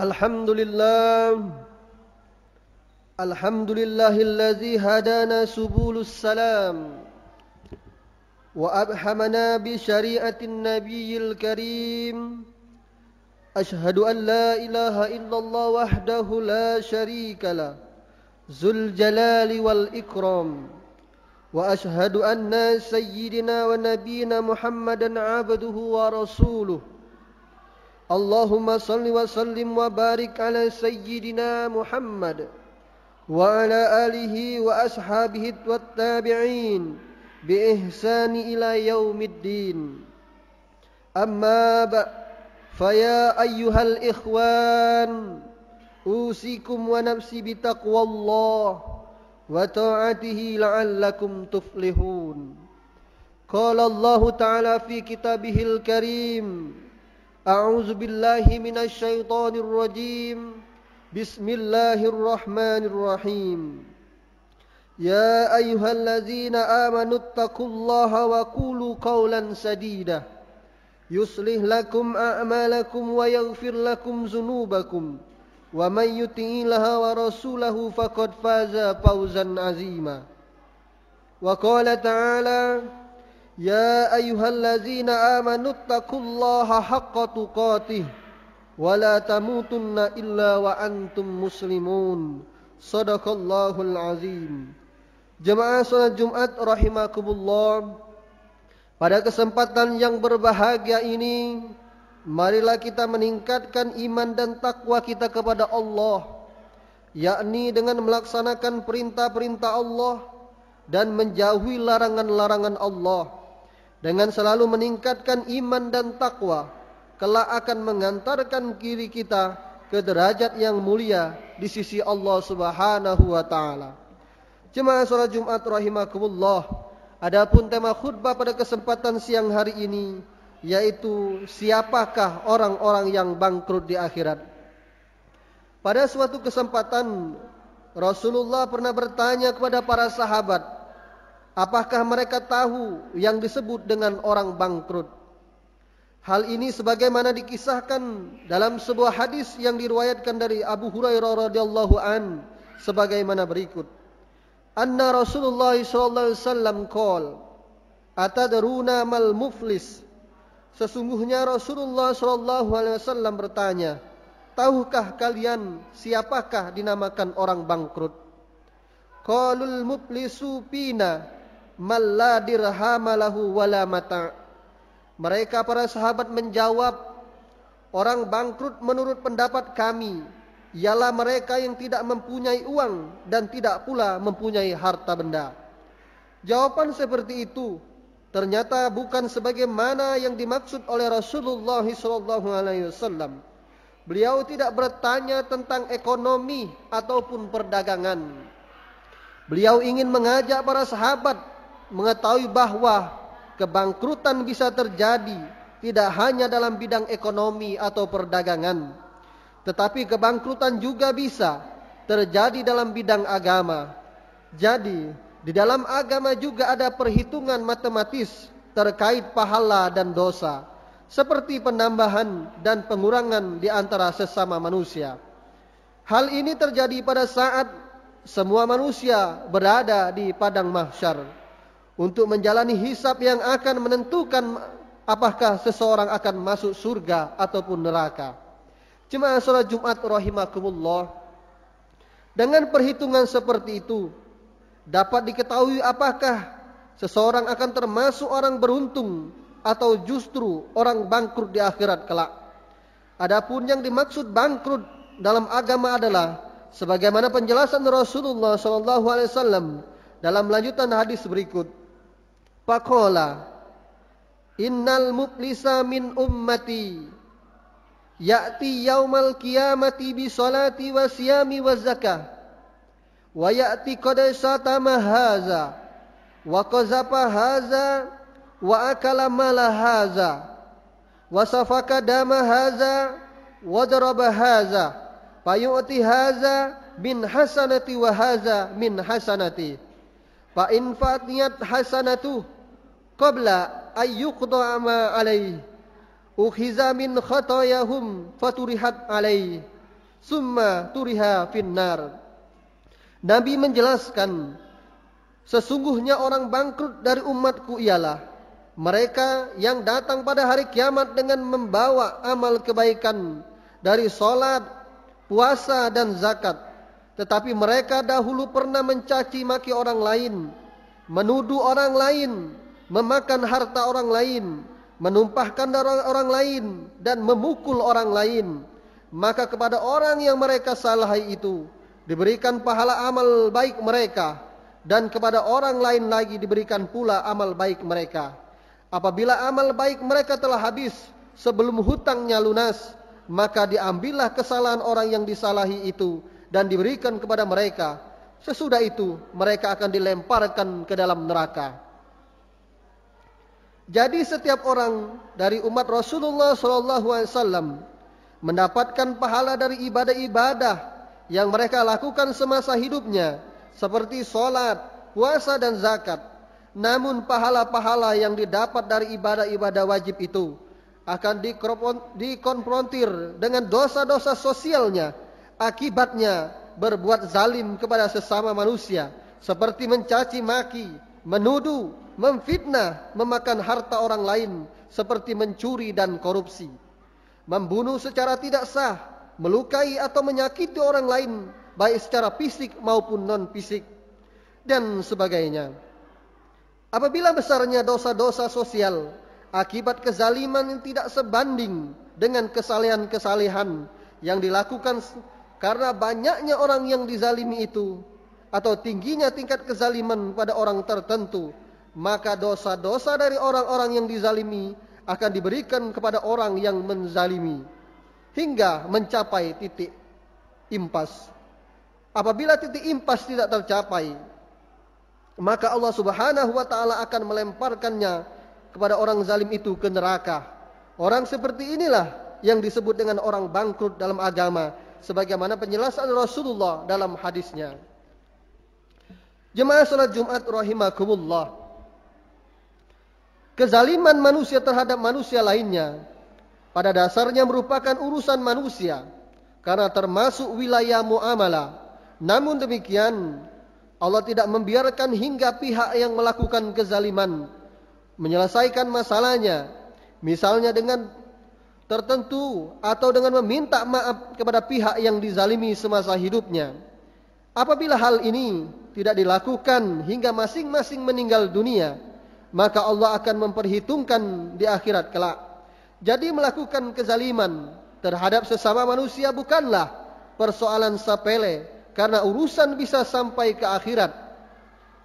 Alhamdulillah, alhamdulillahilladzi hadana subulus salam wa abhamana bi syari'atin nabiyil karim. Ashhadu an la ilaha illallah wahdahu la syarika lah, zul jalali wal ikram. Wa ashhadu anna sayyidina wa nabiyina Muhammadan abduhu wa rasuluh. Allahumma salli wa sallim wa barik ala sayyidina Muhammad wa ala alihi wa ashabihi wa tabi'in bi ihsani ila yaumiddin. Amma faya ayyuhal ikhwan, usikum wa nafsi bitaqwallah wa ta'atihi la'allakum tuflihun. Qala Allah ta'ala fi kitabihil karim, a'udzu billahi minasy syaithanir rajim. Bismillahirrahmanirrahim. Ya ayyuhallazina amanu taqullaha wa qulu qawlan sadida yuslih lakum a'malakum wa yaghfir lakum dzunubakum wa may yuti'illaha wa rasulahu faqad faza fawzan 'azima. Wa qala ta'ala, ya ayyuhallazina amanu taqullaha haqqa tuqatih wa la tamutunna illa wa antum muslimun. Shadaqallahul azim. Jemaah salat Jumat rahimakumullah, pada kesempatan yang berbahagia ini, marilah kita meningkatkan iman dan takwa kita kepada Allah, yakni dengan melaksanakan perintah-perintah Allah dan menjauhi larangan-larangan Allah. Dengan selalu meningkatkan iman dan takwa, kelak akan mengantarkan diri kita ke derajat yang mulia di sisi Allah Subhanahu wa taala. Jemaah salat Jumat rahimakumullah, adapun tema khutbah pada kesempatan siang hari ini yaitu siapakah orang-orang yang bangkrut di akhirat. Pada suatu kesempatan Rasulullah pernah bertanya kepada para sahabat, apakah mereka tahu yang disebut dengan orang bangkrut? Hal ini sebagaimana dikisahkan dalam sebuah hadis yang diriwayatkan dari Abu Hurairah radhiyallahu an sebagaimana berikut. Anna Rasulullah sallallahu alaihi wasallam qala, atadruna mal muflis? Sesungguhnya Rasulullah sallallahu alaihi wasallam bertanya, tahukah kalian siapakah dinamakan orang bangkrut? Qalul muflisu fina man la dirhama lahu wala mata'. Mereka para sahabat menjawab, orang bangkrut menurut pendapat kami ialah mereka yang tidak mempunyai uang dan tidak pula mempunyai harta benda. Jawaban seperti itu ternyata bukan sebagaimana yang dimaksud oleh Rasulullah SAW. Beliau tidak bertanya tentang ekonomi ataupun perdagangan. Beliau ingin mengajak para sahabat mengetahui bahwa kebangkrutan bisa terjadi tidak hanya dalam bidang ekonomi atau perdagangan, tetapi kebangkrutan juga bisa terjadi dalam bidang agama. Jadi, di dalam agama juga ada perhitungan matematis terkait pahala dan dosa, seperti penambahan dan pengurangan di antara sesama manusia. Hal ini terjadi pada saat semua manusia berada di padang mahsyar untuk menjalani hisab yang akan menentukan apakah seseorang akan masuk surga ataupun neraka. Jemaah salat Jumat rahimakumullah, dengan perhitungan seperti itu dapat diketahui apakah seseorang akan termasuk orang beruntung atau justru orang bangkrut di akhirat kelak. Adapun yang dimaksud bangkrut dalam agama adalah sebagaimana penjelasan Rasulullah SAW dalam lanjutan hadis berikut. Faqala, innal muflisa min ummati ya'ti yaumal qiyamati bi salati wa siyami wa zakah wa ya'ti qad satama haza wa qazafa haza wa akala mala haza wa safaka dama haza wa daraba haza fayu'ti haza min hasanati wa haza min hasanati fa in fatiyat hasanatu qabla ayyuqda ma alaihi ukhiza min khatayahum faturihat alaihi summa turiha finnar. Nabi menjelaskan, sesungguhnya orang bangkrut dari umatku ialah mereka yang datang pada hari kiamat dengan membawa amal kebaikan dari salat, puasa dan zakat. Tetapi mereka dahulu pernah mencaci maki orang lain, menuduh orang lain, memakan harta orang lain, menumpahkan darah orang lain dan memukul orang lain. Maka kepada orang yang mereka salahi itu diberikan pahala amal baik mereka, dan kepada orang lain lagi diberikan pula amal baik mereka. Apabila amal baik mereka telah habis sebelum hutangnya lunas, maka diambillah kesalahan orang yang disalahi itu dan diberikan kepada mereka. Sesudah itu mereka akan dilemparkan ke dalam neraka. Jadi setiap orang dari umat Rasulullah SAW mendapatkan pahala dari ibadah-ibadah yang mereka lakukan semasa hidupnya, seperti sholat, puasa dan zakat. Namun pahala-pahala yang didapat dari ibadah-ibadah wajib itu akan dikonfrontir dengan dosa-dosa sosialnya. Akibatnya berbuat zalim kepada sesama manusia, seperti mencaci maki, menuduh, memfitnah, memakan harta orang lain, seperti mencuri dan korupsi, membunuh secara tidak sah, melukai atau menyakiti orang lain, baik secara fisik maupun non-fisik, dan sebagainya. Apabila besarnya dosa-dosa sosial akibat kezaliman yang tidak sebanding dengan kesalehan-kesalehan yang dilakukan karena banyaknya orang yang dizalimi itu, atau tingginya tingkat kezaliman pada orang tertentu, maka dosa-dosa dari orang-orang yang dizalimi akan diberikan kepada orang yang menzalimi hingga mencapai titik impas. Apabila titik impas tidak tercapai, maka Allah Subhanahu wa taala akan melemparkannya kepada orang zalim itu ke neraka. Orang seperti inilah yang disebut dengan orang bangkrut dalam agama, sebagaimana penjelasan Rasulullah dalam hadisnya. Jemaah salat Jumat rahimakumullah. Kezaliman manusia terhadap manusia lainnya pada dasarnya merupakan urusan manusia karena termasuk wilayah muamalah. Namun demikian, Allah tidak membiarkan hingga pihak yang melakukan kezaliman menyelesaikan masalahnya, misalnya dengan tertentu atau dengan meminta maaf kepada pihak yang dizalimi semasa hidupnya. Apabila hal ini tidak dilakukan hingga masing-masing meninggal dunia, maka Allah akan memperhitungkan di akhirat kelak. Jadi melakukan kezaliman terhadap sesama manusia bukanlah persoalan sepele, karena urusan bisa sampai ke akhirat.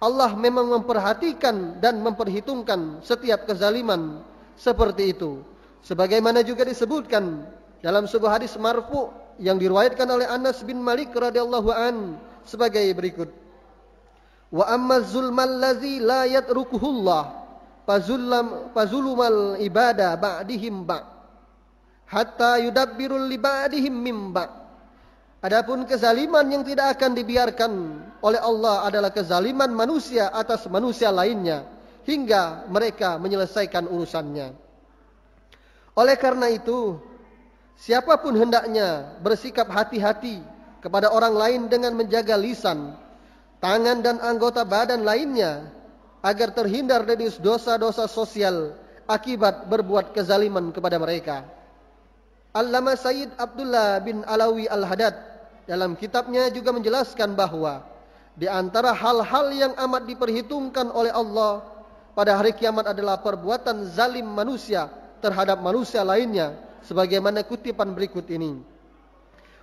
Allah memang memperhatikan dan memperhitungkan setiap kezaliman seperti itu. Sebagaimana juga disebutkan dalam sebuah hadis marfu yang diriwayatkan oleh Anas bin Malik radhiyallahu an sebagai berikut. Wa amma zulmal ladzi la yatrukuhullah fazulumal ibada ba'dihim ba' hatta yudabbirul li ba'dihim mim ba'. Adapun kezaliman yang tidak akan dibiarkan oleh Allah adalah kezaliman manusia atas manusia lainnya hingga mereka menyelesaikan urusannya. Oleh karena itu, siapapun hendaknya bersikap hati-hati kepada orang lain dengan menjaga lisan, tangan dan anggota badan lainnya agar terhindar dari dosa-dosa sosial akibat berbuat kezaliman kepada mereka. Allama Sayyid Abdullah bin Alawi Al-Haddad dalam kitabnya juga menjelaskan bahwa di antara hal-hal yang amat diperhitungkan oleh Allah pada hari kiamat adalah perbuatan zalim manusia terhadap manusia lainnya, sebagaimana kutipan berikut ini.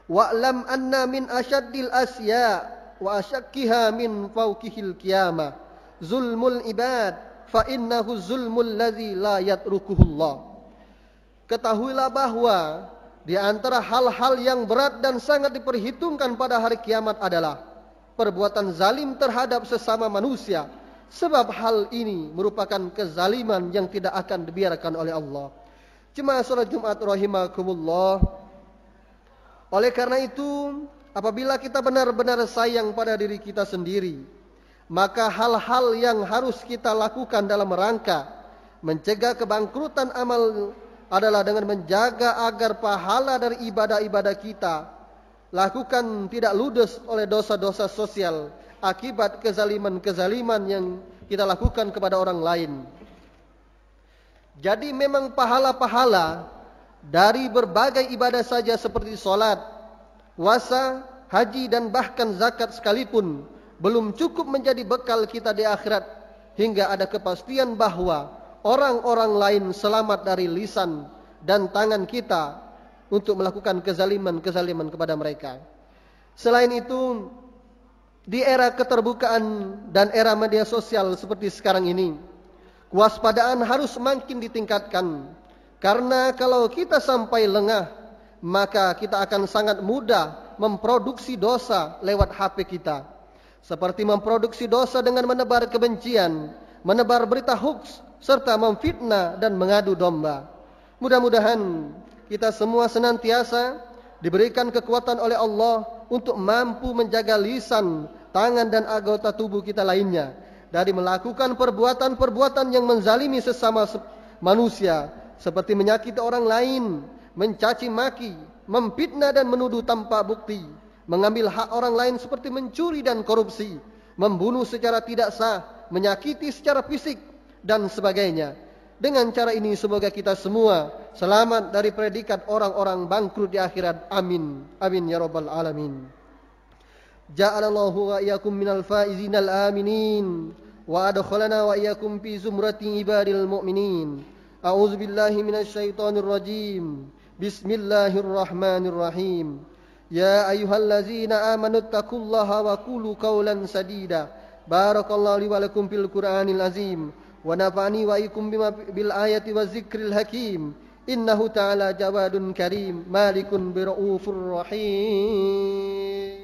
Wa'lam anna min asyaddil asya wa asyakkiha min fawqihil qiyamah zulmul ibad fa innahu zulmul ladzi la yatrukuhullah. Ketahuilah bahwa di antara hal-hal yang berat dan sangat diperhitungkan pada hari kiamat adalah perbuatan zalim terhadap sesama manusia, sebab hal ini merupakan kezaliman yang tidak akan dibiarkan oleh Allah. Jemaah salat Jumat rahimakumullah. Oleh karena itu, apabila kita benar-benar sayang pada diri kita sendiri, maka hal-hal yang harus kita lakukan dalam rangka mencegah kebangkrutan amal adalah dengan menjaga agar pahala dari ibadah-ibadah kita lakukan tidak ludes oleh dosa-dosa sosial akibat kezaliman-kezaliman yang kita lakukan kepada orang lain. Jadi memang pahala-pahala dari berbagai ibadah saja seperti sholat, puasa, haji dan bahkan zakat sekalipun belum cukup menjadi bekal kita di akhirat hingga ada kepastian bahwa orang-orang lain selamat dari lisan dan tangan kita untuk melakukan kezaliman-kezaliman kepada mereka. Selain itu, di era keterbukaan dan era media sosial seperti sekarang ini, kewaspadaan harus semakin ditingkatkan. Karena kalau kita sampai lengah, maka kita akan sangat mudah memproduksi dosa lewat HP kita. Seperti memproduksi dosa dengan menebar kebencian, menebar berita hoax, serta memfitnah dan mengadu domba. Mudah-mudahan kita semua senantiasa diberikan kekuatan oleh Allah untuk mampu menjaga lisan, tangan dan anggota tubuh kita lainnya dari melakukan perbuatan-perbuatan yang menzalimi sesama manusia, seperti menyakiti orang lain, mencaci maki, memfitnah dan menuduh tanpa bukti, mengambil hak orang lain seperti mencuri dan korupsi, membunuh secara tidak sah, menyakiti secara fisik dan sebagainya. Dengan cara ini semoga kita semua selamat dari predikat orang-orang bangkrut di akhirat. Amin. Amin ya rabbal alamin. Ja'alallahu wa iyyakum minal faizinal aminin wa adkhalana wa iyyakum fi zumrati ibadil mu'minin. A'udzu billahi minasy syaithanir rajim. Bismillahirrahmanirrahim. Ya ayyuhallazina amanu taqullaha wa qulu qawlan sadida. Barakallahu li wa lakum fil Qur'anil azim. Wa nafa'ani wa iyyakum bil ayati waz zikril hakim. Innahu ta'ala jawadun karim, malikun birraufur rahim.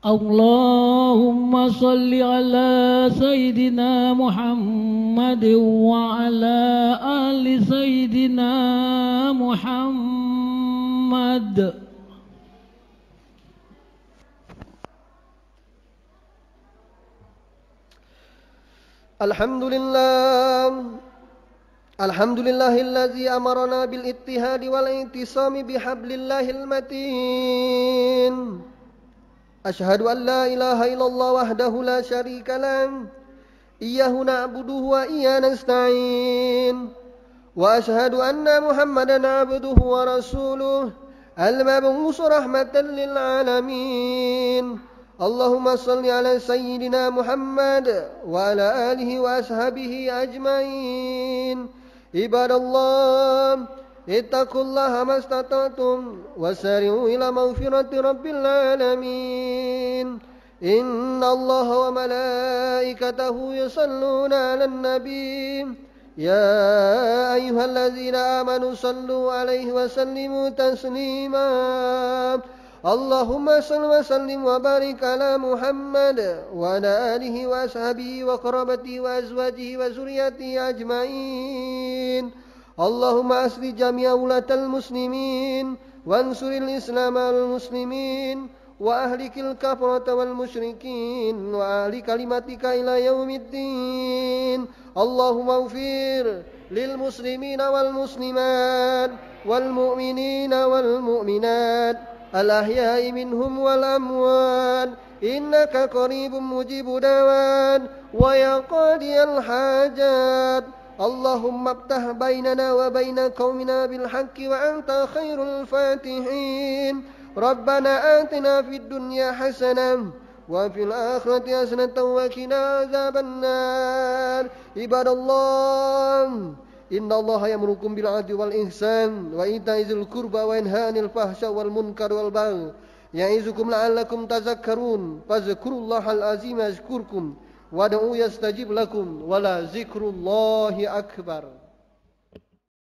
Allahumma salli ala Sayyidina Muhammad wa ala ali Sayyidina Muhammad. Alhamdulillah. Alhamdulillahilladzi amarna bil ittihadi wal intisami bihablillahil matin. Ashhadu an la ilaha illallah wahdahu la syarika lah. Iyyahu na'buduhu wa iyyahu nasta'in. Wa ashhadu anna Muhammadan 'abduhu wa rasuluhu al-mab'uus rahmatan lil 'alamin. Allahumma salli ala sayyidina Muhammad wa ala alihi wa ashabihi ajmain. Ibadallah, ittaqullaha mastata'tum wasari'u ila maghfirati rabbil alamin. Inna Allaha wa malaikatahu yusalluna 'alan nabi. Ya ayyuhallazina amanu sallu 'alaihi wa sallimu taslima. Allahumma salli wa sallim wa barik ala Muhammad wa ala alihi wa ashabihi wa qarabatihi wa azwajihi wa zuriyatihi ajma'in. Allahumma asli jami'a ulatal muslimin wa ansuril islam al muslimin wa ahlikil kafarata wal musyrikin wa ahli kalimatika ila yaumiddin. Allahumma ufir lil muslimina wal muslimat wal mu'minina wal mu'minat al-ahya'i minhum wal amwat innaka qaribun mujibud da'wat wa ya qadiyal hajat. Allahumma aftah bainana wa baina qaumina bil haqqi wa anta khairul fatihin. Rabbana atina fid dunya hasanah wa fil akhirati hasanatan wa qina azabannar. Ibadallah, inna Allaha ya'murukum bil 'adli wal ihsan wa ita'i dzil qurba wa yanha 'anil fahsya'i wal munkari wal baghi ya'izukum la'allakum tadhakkarun. Fadhkurullahal azim yazkurkum wad'u yastajib lakum wa la dzikrullahi akbar.